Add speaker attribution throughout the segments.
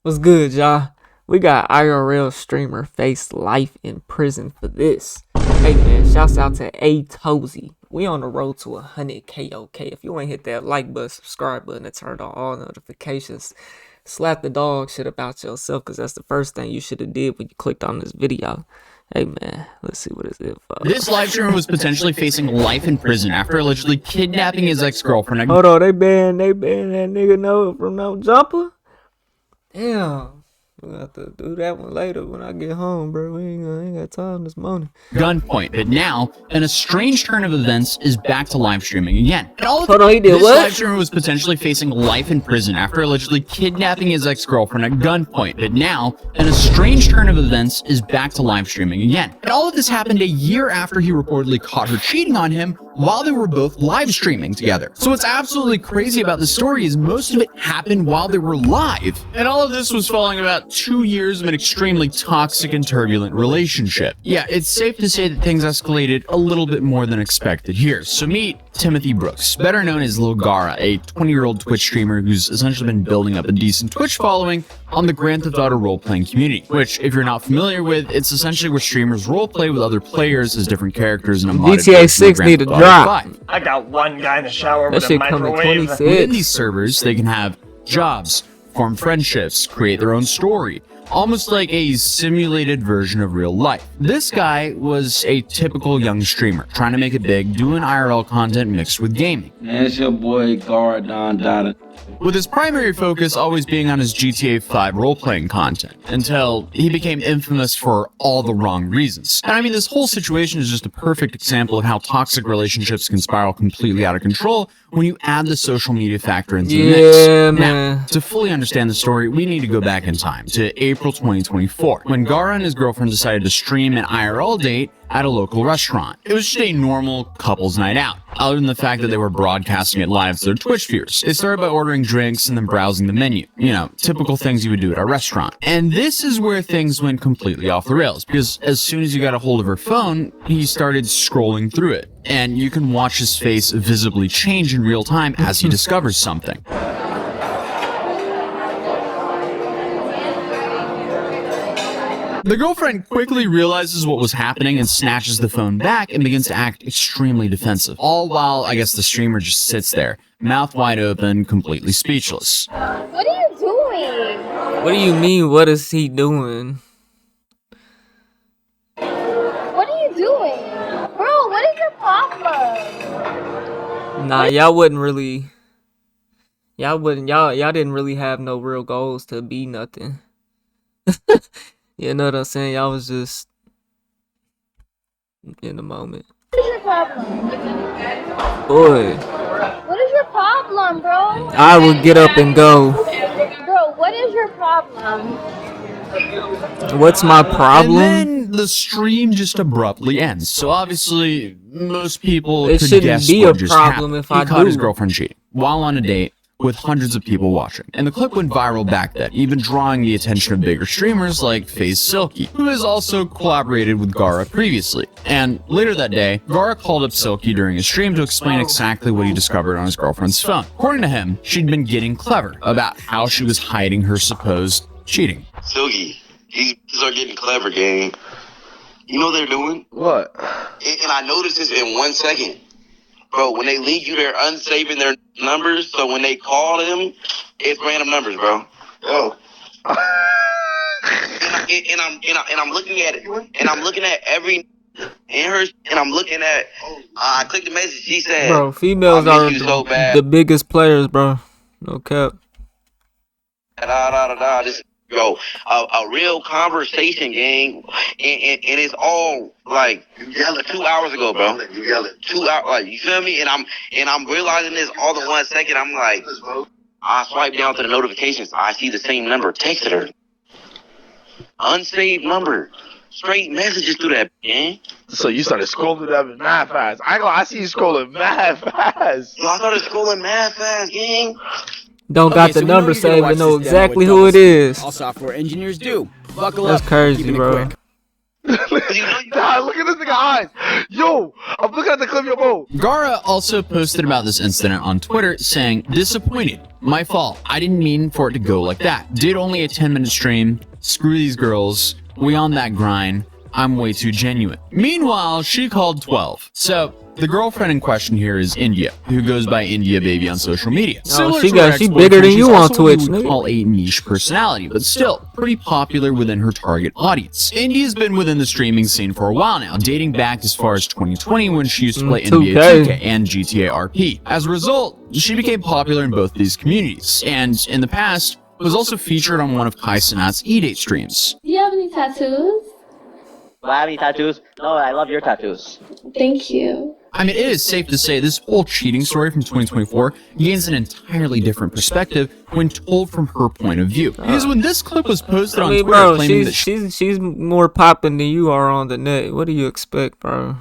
Speaker 1: What's good, y'all? We got IRL streamer face life in prison for this. Hey man, shouts out to A Tozy. We on the road to 100 KOK. If you ain't hit that like button, subscribe button, and turn on all notifications, slap the dog shit about yourself, cause that's the first thing you should have did when you clicked on this video. Hey man, let's see what is it for.
Speaker 2: This live streamer was potentially facing life in prison after allegedly kidnapping his ex-girlfriend.
Speaker 1: Hold on, they banned that nigga Noah from No Jumper. Damn. We'll have to do that one later when I get home, bro. We ain't got time this morning.
Speaker 2: Gunpoint, but now, in a strange turn of events, is back to live streaming again.
Speaker 1: Hold on, he did
Speaker 2: this
Speaker 1: what?
Speaker 2: Live streamer was potentially facing life in prison after allegedly kidnapping his ex-girlfriend at gunpoint, but now, in a strange turn of events, is back to live streaming again. And all of this happened a year after he reportedly caught her cheating on him while they were both live streaming together. So what's absolutely crazy about the story is most of it happened while they were live. And all of this was following about 2 years of an extremely toxic and turbulent relationship. Yeah, it's safe to say that things escalated a little bit more than expected here. So meet Timothy Brooks, better known as Lil Gara, a 20-year-old Twitch streamer who's essentially been building up a decent Twitch following on the Grand Theft Auto role-playing community, which, if you're not familiar with, it's essentially where streamers role-play with other players as different characters in a modded
Speaker 1: GTA 6 need to drop.
Speaker 3: I got one guy in the shower
Speaker 1: That
Speaker 3: with a
Speaker 1: shit coming
Speaker 3: microwave.
Speaker 1: 26.
Speaker 2: Within these servers, they can have jobs, form friendships, create their own story, almost like a simulated version of real life. This guy was a typical young streamer, trying to make it big, doing IRL content mixed with gaming.
Speaker 4: Man, it's your boy Gara Don Dada.
Speaker 2: With his primary focus always being on his GTA 5 role-playing content, until he became infamous for all the wrong reasons. And I mean, this whole situation is just a perfect example of how toxic relationships can spiral completely out of control when you add the social media factor into the mix.
Speaker 1: Yeah, man.
Speaker 2: Now, to fully understand the story, we need to go back in time to April 2024, when Gara and his girlfriend decided to stream an IRL date at a local restaurant. It was just a normal couple's night out, other than the fact that they were broadcasting it live to their Twitch viewers. They started by ordering drinks and then browsing the menu. You know, typical things you would do at a restaurant. And this is where things went completely off the rails, because as soon as he got a hold of her phone, he started scrolling through it. And you can watch his face visibly change in real time as he discovers something. The girlfriend quickly realizes what was happening and snatches the phone back and begins to act extremely defensive. All while, I guess, the streamer just sits there, mouth wide open, completely speechless.
Speaker 5: What are you doing?
Speaker 1: What do you mean, what is he doing?
Speaker 5: What are you doing? Bro, what is your problem?
Speaker 1: Nah, y'all wouldn't really. Y'all didn't really have no real goals to be nothing. You know what I'm saying? Y'all was just in the moment.
Speaker 5: What is your problem?
Speaker 1: Boy,
Speaker 5: What is your problem, bro?
Speaker 1: I would get up and go.
Speaker 5: Bro, what is your problem?
Speaker 1: What's my problem?
Speaker 2: And then the stream just abruptly ends. So obviously, most people
Speaker 1: It
Speaker 2: could
Speaker 1: shouldn't
Speaker 2: guess
Speaker 1: be
Speaker 2: what
Speaker 1: a
Speaker 2: just
Speaker 1: problem
Speaker 2: happened.
Speaker 1: if I
Speaker 2: He caught his
Speaker 1: do.
Speaker 2: girlfriend cheating while on a date with hundreds of people watching. And the clip went viral back then, even drawing the attention of bigger streamers like FaZe Silky, who has also collaborated with Gara previously. And later that day, Gara called up Silky during his stream to explain exactly what he discovered on his girlfriend's phone. According to him, she'd been getting clever about how she was hiding her supposed cheating.
Speaker 6: Silky, these are getting clever, gang. You know what they're doing?
Speaker 4: What?
Speaker 6: And I noticed this in 1 second. Bro, when they leave you, they're unsaving their numbers, so when they call them, it's random numbers, bro. Yo. and I'm looking at it, and I'm looking at every in her, and I'm looking at. I clicked the message. She said,
Speaker 1: Bro, females
Speaker 6: I
Speaker 1: are
Speaker 6: miss you so bad.
Speaker 1: the biggest players, bro. No cap.
Speaker 6: This, bro, a real conversation, gang, and it's all like 2 hours ago, bro. 2 hours, like, you feel me? And I'm realizing this all in 1 second. I'm like, I swipe down to the notifications. I see the same number. Texted her, unsaved number. Straight messages through that, gang.
Speaker 7: So you started scrolling that mad fast. I see you scrolling mad fast.
Speaker 6: Yo, I started scrolling mad fast, gang.
Speaker 1: Don't got the
Speaker 8: so we know
Speaker 1: number
Speaker 8: you're gonna
Speaker 1: saved
Speaker 8: watch
Speaker 1: and know
Speaker 8: this demo
Speaker 1: exactly
Speaker 8: with
Speaker 1: who it
Speaker 8: double
Speaker 1: is.
Speaker 8: All software engineers do. Buckle
Speaker 1: That's
Speaker 8: up.
Speaker 1: crazy,
Speaker 8: keeping it
Speaker 1: bro.
Speaker 8: quick.
Speaker 7: Dad, look at this nigga eyes. Yo, I'm looking at the clip, yo, bro.
Speaker 2: Gara also posted about this incident on Twitter saying, "Disappointed. My fault. I didn't mean for it to go like that. Did only a 10-minute stream. Screw these girls. We on that grind. I'm way too genuine." Meanwhile, she called 12. So, the girlfriend in question here is India, who goes by India Baby on social media. Similar to her
Speaker 1: she
Speaker 2: ex-boyfriend,
Speaker 1: bigger than
Speaker 2: she's
Speaker 1: you on
Speaker 2: also what
Speaker 1: Twitch,
Speaker 2: we would
Speaker 1: nigga.
Speaker 2: call a niche personality, but still pretty popular within her target audience. India's been within the streaming scene for a while now, dating back as far as 2020 when she used to play NBA 2K and GTA RP. As a result, she became popular in both these communities, and in the past, was also featured on one of Kai Cenat's E-Date streams.
Speaker 5: Do you have any tattoos?
Speaker 8: Do I have any tattoos? No, I love your tattoos.
Speaker 5: Thank you.
Speaker 2: I mean, it is safe to say this whole cheating story from 2024 gains an entirely different perspective when told from her point of view. Because when this clip was posted on Twitter
Speaker 1: bro,
Speaker 2: claiming that
Speaker 1: she's more popping than you are on the net. What do you expect, bro?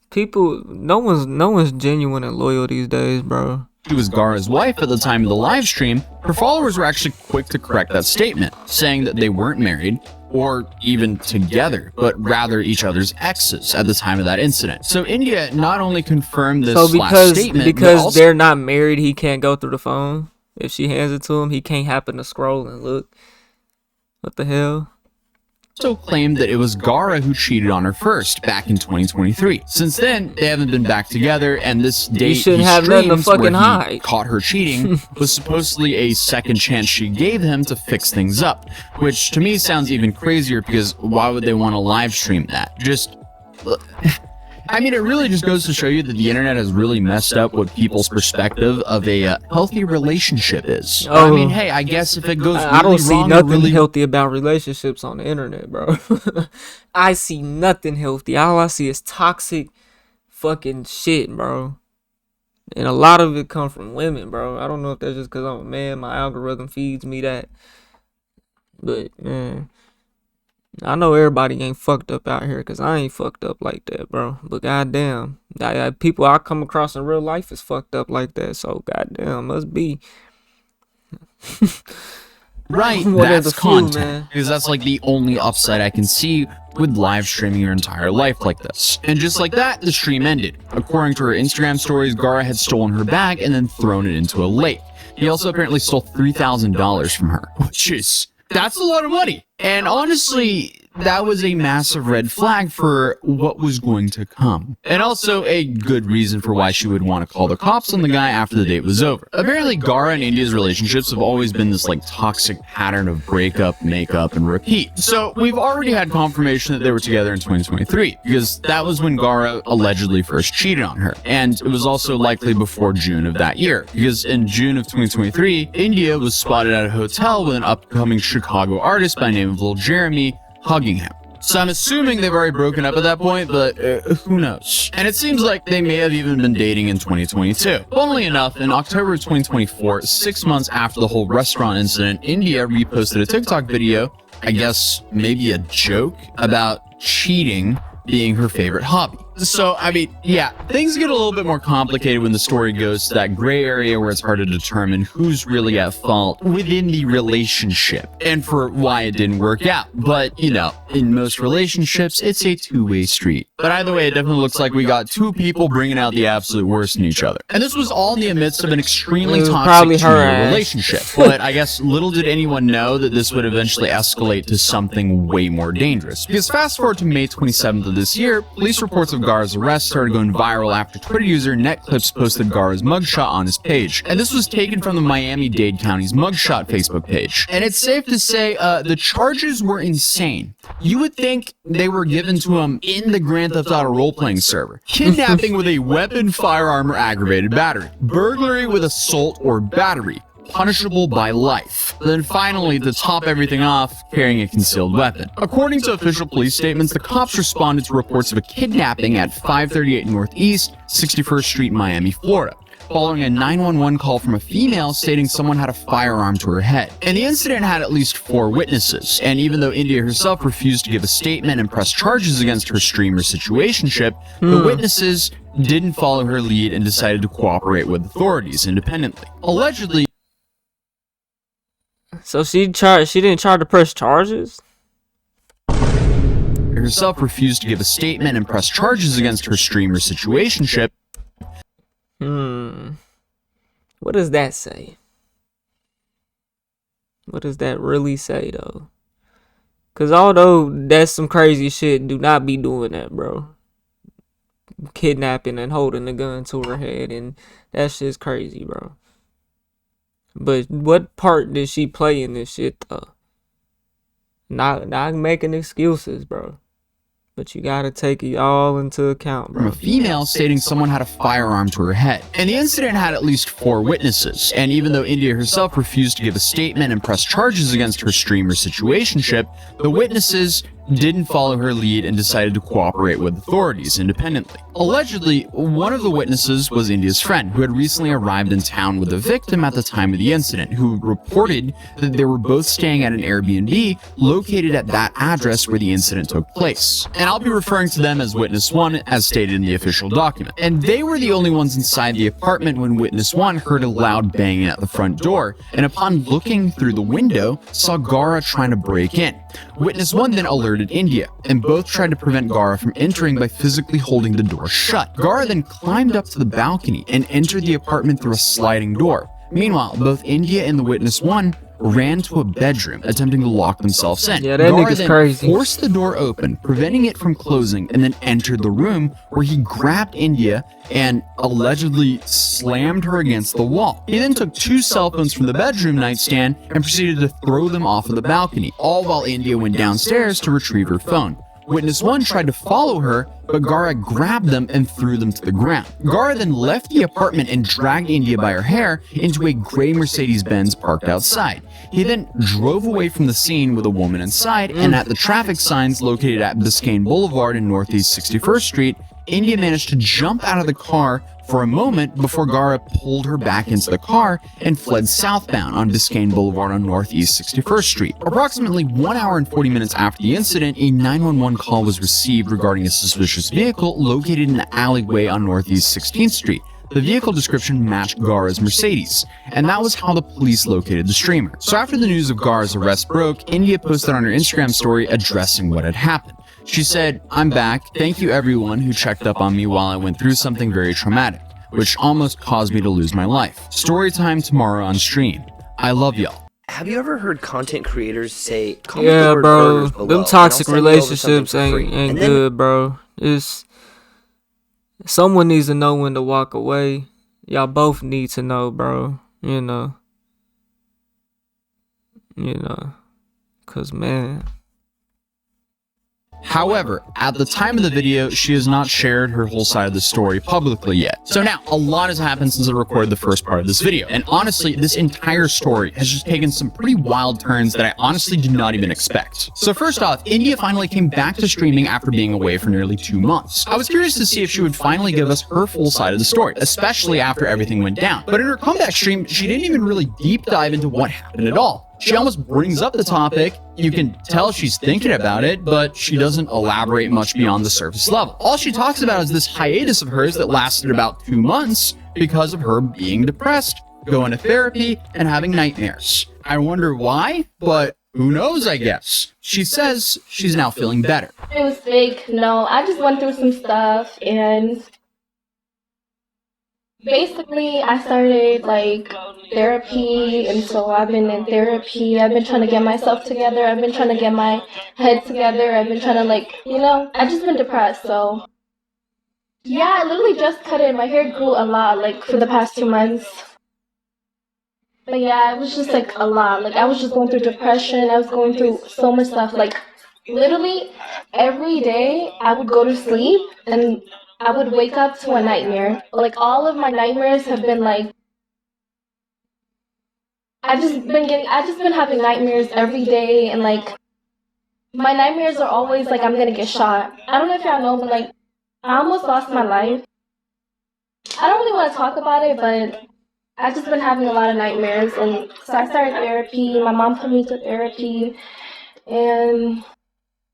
Speaker 1: People, no one's genuine and loyal these days, bro.
Speaker 2: she was Gara's wife at the time of the live stream, her followers were actually quick to correct that statement, saying that they weren't married or even together, but rather each other's exes at the time of that incident. So India not only confirmed this last statement, but
Speaker 1: because
Speaker 2: also
Speaker 1: they're not married, he can't go through the phone. If she hands it to him, he can't happen to scroll and look. What the hell?
Speaker 2: claimed that it was Gara who cheated on her first back in 2023. Since then, they haven't been back together, and this date
Speaker 1: shouldn't
Speaker 2: he
Speaker 1: have nothing to
Speaker 2: streams where
Speaker 1: fucking
Speaker 2: he
Speaker 1: hide.
Speaker 2: caught her cheating was supposedly a second chance she gave him to fix things up, which to me sounds even crazier because why would they want to live stream that? I mean, it really just goes to show you that the internet has really messed up what people's perspective of a healthy relationship is. I mean, hey, I guess if it goes really
Speaker 1: I don't see
Speaker 2: wrong,
Speaker 1: nothing
Speaker 2: really
Speaker 1: healthy about relationships on the internet, bro. I see nothing healthy. All I see is toxic fucking shit, bro. And a lot of it come from women, bro. I don't know if that's just because I'm a man. My algorithm feeds me that. But, man, I know everybody ain't fucked up out here because I ain't fucked up like that, bro. But goddamn, people I come across in real life is fucked up like that. So goddamn, must be.
Speaker 2: Right,
Speaker 1: What are
Speaker 2: that's
Speaker 1: the few,
Speaker 2: content.
Speaker 1: man?
Speaker 2: Because that's like the only upside I can see with live streaming your entire life like this. And just like that, the stream ended. According to her Instagram stories, Gara had stolen her bag and then thrown it into a lake. He also apparently stole $3,000 from her, that's a lot of money. And honestly, that was a massive red flag for what was going to come. And also a good reason for why she would want to call the cops on the guy after the date was over. Apparently, Gara and India's relationships have always been this like toxic pattern of breakup, makeup, and repeat. So we've already had confirmation that they were together in 2023, because that was when Gara allegedly first cheated on her. And it was also likely before June of that year, because in June of 2023, India was spotted at a hotel with an upcoming Chicago artist by the name of Lil Jeremy hugging him. So I'm assuming they've already broken up at that point, but who knows? And it seems like they may have even been dating in 2022. Funnily enough, in October of 2024, 6 months after the whole restaurant incident, India reposted a TikTok video, I guess maybe a joke, about cheating being her favorite hobby. So, I mean, yeah, things get a little bit more complicated when the story goes to that gray area where it's hard to determine who's really at fault within the relationship and for why it didn't work out. But, you know, in most relationships, it's a two-way street. But either way, it definitely looks like we got two people bringing out the absolute worst in each other. And this was all in the midst of an extremely toxic two-year relationship. But I guess little did anyone know that this would eventually escalate to something way more dangerous. Because fast forward to May 27th of this year, police reports of Gara's arrest started going viral after Twitter user NetClips posted Gara's mugshot on his page. And this was taken from the Miami-Dade County's mugshot Facebook page. And it's safe to say the charges were insane. You would think they were given to him in the Grand Theft Auto role-playing server. Kidnapping with a weapon, firearm, or aggravated battery. Burglary with assault or battery, punishable by life. Then finally, to top everything off, carrying a concealed weapon. According to official police statements, the cops responded to reports of a kidnapping at 538 Northeast 61st Street, Miami, Florida, following a 911 call from a female stating someone had a firearm to her head. And the incident had at least 4 witnesses, and even though India herself refused to give a statement and press charges against her streamer situationship, the witnesses didn't follow her lead and decided to cooperate with authorities independently. Allegedly,
Speaker 1: So she didn't try to press charges?
Speaker 2: herself refused to give a statement and press charges against her streamer situationship.
Speaker 1: What does that say? What does that really say, though? Because although that's some crazy shit, do not be doing that, bro. Kidnapping and holding a gun to her head, and that shit's crazy, bro. But what part did she play in this shit, though? Not making excuses, bro. But you gotta take it all into account,
Speaker 2: From
Speaker 1: bro.
Speaker 2: a female stating someone had a firearm to her head. And the incident had at least 4 witnesses, and even though India herself refused to give a statement and press charges against her streamer situationship, the witnesses didn't follow her lead and decided to cooperate with authorities independently. Allegedly, one of the witnesses was India's friend, who had recently arrived in town with the victim at the time of the incident, who reported that they were both staying at an Airbnb located at that address where the incident took place. And I'll be referring to them as Witness 1 as stated in the official document. And they were the only ones inside the apartment when Witness 1 heard a loud banging at the front door, and upon looking through the window, saw Gara trying to break in. Witness 1 then alerted India, and both tried to prevent Gara from entering by physically holding the door shut. Gara then climbed up to the balcony and entered the apartment through a sliding door. Meanwhile, both India and the Witness 1 ran to a bedroom, attempting to lock themselves in.
Speaker 1: Yeah, that
Speaker 2: Gara
Speaker 1: nigga's
Speaker 2: then
Speaker 1: crazy.
Speaker 2: forced the door open, preventing it from closing, and then entered the room where he grabbed India and allegedly slammed her against the wall. He then took 2 cell phones from the bedroom nightstand and proceeded to throw them off of the balcony, all while India went downstairs to retrieve her phone. Witness 1 tried to follow her, but Gara grabbed them and threw them to the ground. Gara then left the apartment and dragged India by her hair into a gray Mercedes-Benz parked outside. He then drove away from the scene with a woman inside, and at the traffic signs located at Biscayne Boulevard and Northeast 61st Street, India managed to jump out of the car for a moment before Gara pulled her back into the car and fled southbound on Biscayne Boulevard on Northeast 61st Street. Approximately 1 hour and 40 minutes after the incident, a 911 call was received regarding a suspicious vehicle located in the alleyway on Northeast 16th Street. The vehicle description matched Gara's Mercedes, and that was how the police located the streamer. So after the news of Gara's arrest broke, India posted on her Instagram story addressing what had happened. She said, "I'm back. Thank you everyone who checked up on me while I went through something very traumatic, which almost caused me to lose my life. Story time tomorrow on stream. I love y'all."
Speaker 9: Have you ever heard content creators say, comment
Speaker 1: Yeah,
Speaker 9: the word
Speaker 1: bro.
Speaker 9: burgers below,
Speaker 1: Them
Speaker 9: and
Speaker 1: toxic
Speaker 9: I'll send you over
Speaker 1: relationships
Speaker 9: something for free?"
Speaker 1: ain't
Speaker 9: And then
Speaker 1: good, bro. It's someone needs to know when to walk away. Y'all both need to know, bro. You know. Cause man.
Speaker 2: However, at the time of the video, she has not shared her whole side of the story publicly yet. So now, a lot has happened since I recorded the first part of this video, and honestly, this entire story has just taken some pretty wild turns that I honestly did not even expect. So first off, India finally came back to streaming after being away for nearly 2 months. I was curious to see if she would finally give us her full side of the story, especially after everything went down. But in her comeback stream, she didn't even really deep dive into what happened at all. She almost brings up the topic, you can tell she's thinking about it, but she doesn't elaborate much beyond the surface level. All she talks about is this hiatus of hers that lasted about 2 months because of her being depressed, going to therapy, and having nightmares. I wonder why, but who knows, I guess. She says she's now feeling better.
Speaker 5: It was fake. No, I just went through some stuff, and basically I started like therapy, and so I've been in therapy. I've been trying to get myself together. I've been trying to get my head together. I've been trying to I've just been depressed. So yeah, I literally just cut it. My hair grew a lot like for the past 2 months. But yeah, it was just like a lot. Like I was just going through depression. I was going through so much stuff. Like literally every day I would go to sleep and I would wake up to a nightmare. Like all of my nightmares have been like, I've just been having nightmares every day, and like my nightmares are always like I'm gonna get shot. I don't know if y'all know, but like I almost lost my life. I don't really want to talk about it, but I've just been having a lot of nightmares, and so I started therapy. My mom put me to therapy, and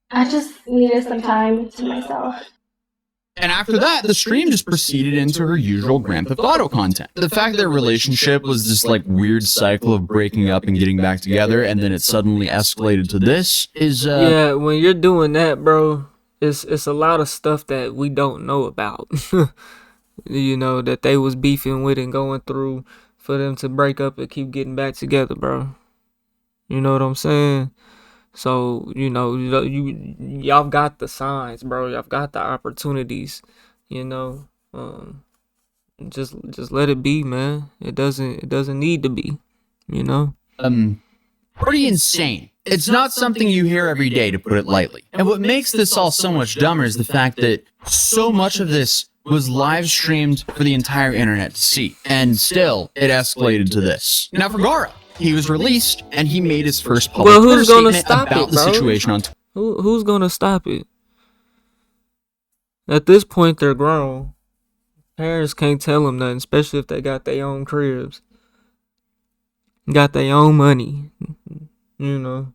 Speaker 5: I just needed some time to myself.
Speaker 2: And after that, the stream just proceeded into her usual Grand Theft Auto content. The fact that their relationship was this like weird cycle of breaking up and getting back together, and then it suddenly escalated to this is
Speaker 1: yeah, when you're doing that, bro, it's a lot of stuff that we don't know about. You know, that they was beefing with and going through for them to break up and keep getting back together, bro. You know what I'm saying? So, y'all got the signs, bro. Y'all got the opportunities, you know. Just let it be, man. It doesn't need to be, you know.
Speaker 2: Pretty insane. It's not something you hear every day, to put it lightly. And what makes this all so much dumber is the fact that so much of this was live streamed for the entire internet to see. And still, it escalated to this. Now for Gaara, he was released and he made his first public
Speaker 1: who's gonna
Speaker 2: statement
Speaker 1: stop
Speaker 2: about
Speaker 1: it,
Speaker 2: the
Speaker 1: bro?
Speaker 2: situation on Twitter.
Speaker 1: Who's gonna stop it? At this point, they're grown. Parents can't tell them nothing, especially if they got their own cribs, got their own money. You know,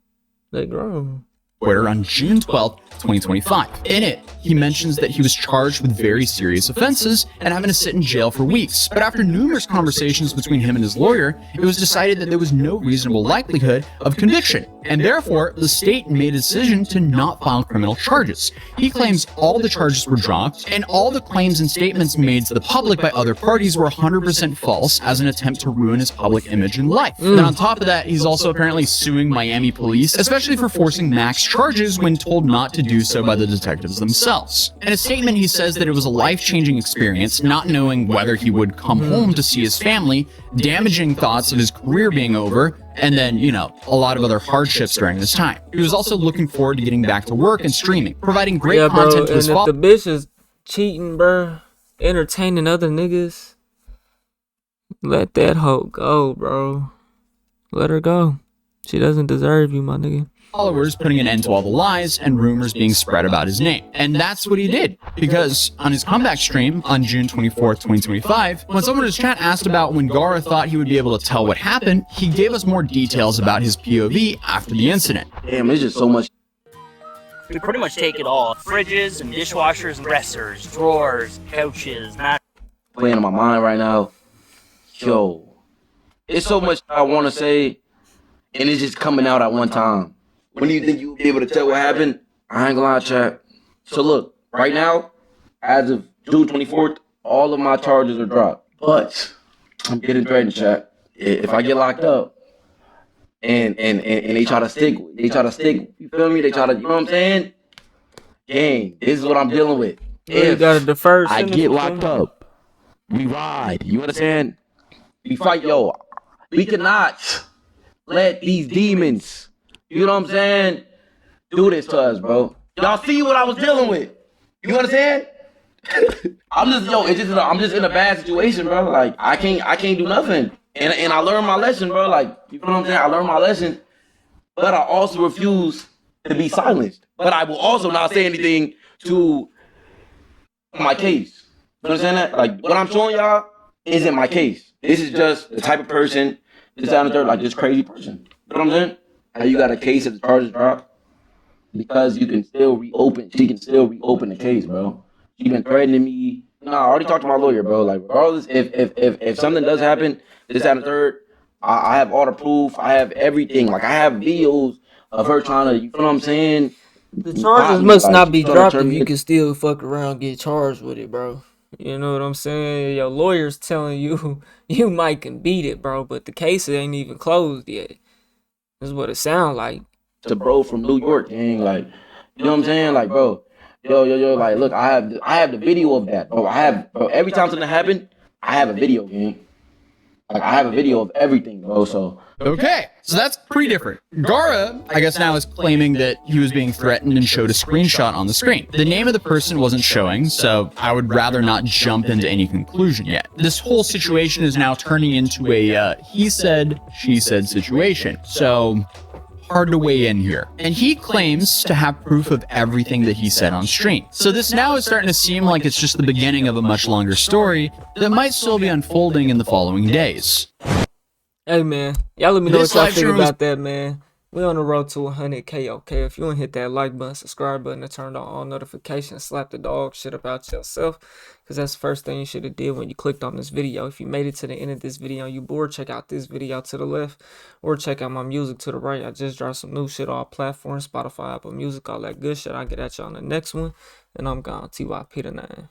Speaker 1: they grown.
Speaker 2: Twitter on June 12th, 2025. In it, he mentions that he was charged with very serious offenses and having to sit in jail for weeks. But after numerous conversations between him and his lawyer, it was decided that there was no reasonable likelihood of conviction, and therefore the state made a decision to not file criminal charges. He claims all the charges were dropped, and all the claims and statements made to the public by other parties were 100% false as an attempt to ruin his public image and life. And on top of that, he's also apparently suing Miami police, especially for forcing max charges when told not to do so by the detectives themselves. In a statement, he says that it was a life-changing experience, not knowing whether he would come home to see his family, damaging thoughts of his career being over, and then, a lot of other hardships during this time. He was also looking forward to getting back to work and streaming, providing great content to his
Speaker 1: followers.
Speaker 2: followers.
Speaker 1: And if the bitch is cheating, bro, entertaining other niggas, let that hoe go, bro. Let her go. She doesn't deserve you, my nigga.
Speaker 2: Putting an end to all the lies and rumors being spread about his name. And that's what he did, because on his comeback stream on June 24th, 2025, when someone in his chat asked about when Gaara thought he would be able to tell what happened, he gave us more details about his POV after the incident.
Speaker 4: Damn, it's just so much.
Speaker 10: We pretty much take it all. Fridges and dishwashers and dressers, drawers, couches,
Speaker 4: Playing in my mind right now. Yo, it's so much I want to say, and it's just coming out at one time. When do you think you'll be able to tell what happened? I ain't gonna lie, chat. So look, right now, as of June 24th, all of my charges are dropped. But I'm getting threatened, chat. If I get locked up and they try to stick, you feel me? They try to, you know what I'm saying? Gang, this is what I'm dealing with.
Speaker 1: You gotta defer.
Speaker 4: I get locked up, we ride. You understand? We fight, yo. We cannot let these demons, you know what I'm saying, do this to us, bro. Y'all see what I was dealing with? You understand? I'm just in a bad situation, bro. Like I can't do nothing. And I learned my lesson, bro. Like, you know what I'm saying? I learned my lesson. But I also refuse to be silenced. But I will also not say anything to my case. You understand that? Like what I'm showing y'all isn't my case. This is just the type of person, this down and third, like this crazy person. You know what I'm saying? How you got a case if the charges drop? Because you can still reopen. She can still reopen the case, bro. She been threatening me. Nah, I already talked to my lawyer, bro. Like regardless, if something does happen, this down and third, I have all the proof. I have everything. Like I have videos of her trying to. You know what I'm saying?
Speaker 1: The charges must not be dropped if you can still fuck around and get charged with it, bro. You know what I'm saying? Your lawyer's telling you you might can beat it, bro, but the case ain't even closed yet. That's what it sound like.
Speaker 4: To bro from New York, gang, like, you know what I'm saying? Like, bro, yo, like, look, I have the video of that, bro. Bro, every time something happened, I have a video, gang. Like, I have a video of everything, bro, so.
Speaker 2: Okay, so that's pretty different. Gaara, I guess now, is claiming that he was being threatened and showed a screenshot on the screen. The name of the person wasn't showing, so I would rather not jump into any conclusion yet. This whole situation is now turning into a he said, she said situation. So, hard to weigh in here. And he claims to have proof of everything that he said on stream. So this now is starting to seem like it's just the beginning of a much longer story that might still be unfolding in the following days.
Speaker 1: Hey man, y'all let me know what y'all think about that, man. We on the road to 100K, okay? If you want to hit that like button, subscribe button, and turn on all notifications, slap the dog shit about yourself, because that's the first thing you should have did when you clicked on this video. If you made it to the end of this video and you bored, check out this video to the left, or check out my music to the right. I just dropped some new shit on all platforms, Spotify, Apple Music, all that good shit. I'll get at you on the next one, and I'm gone. TYP the 9.